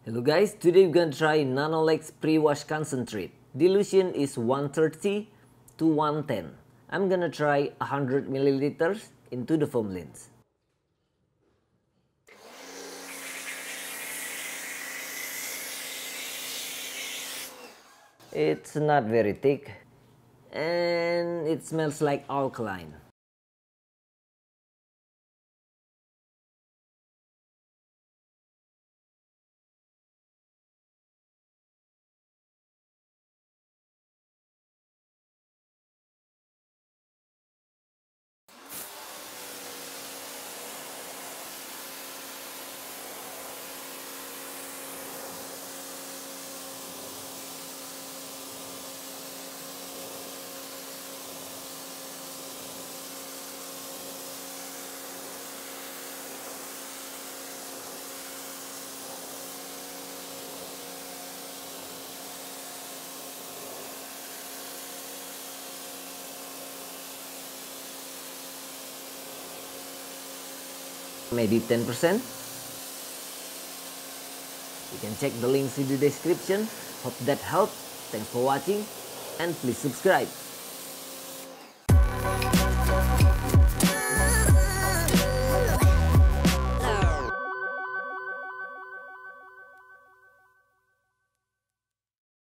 Hello guys, today we're gonna try Nanolex pre-wash concentrate. Dilution is 130 to 110. I'm gonna try 100 milliliters into the foam lens. It's not very thick and it smells like alkaline. Maybe 10%. You can check the links in the description. Hope that helped. Thanks for watching and please subscribe.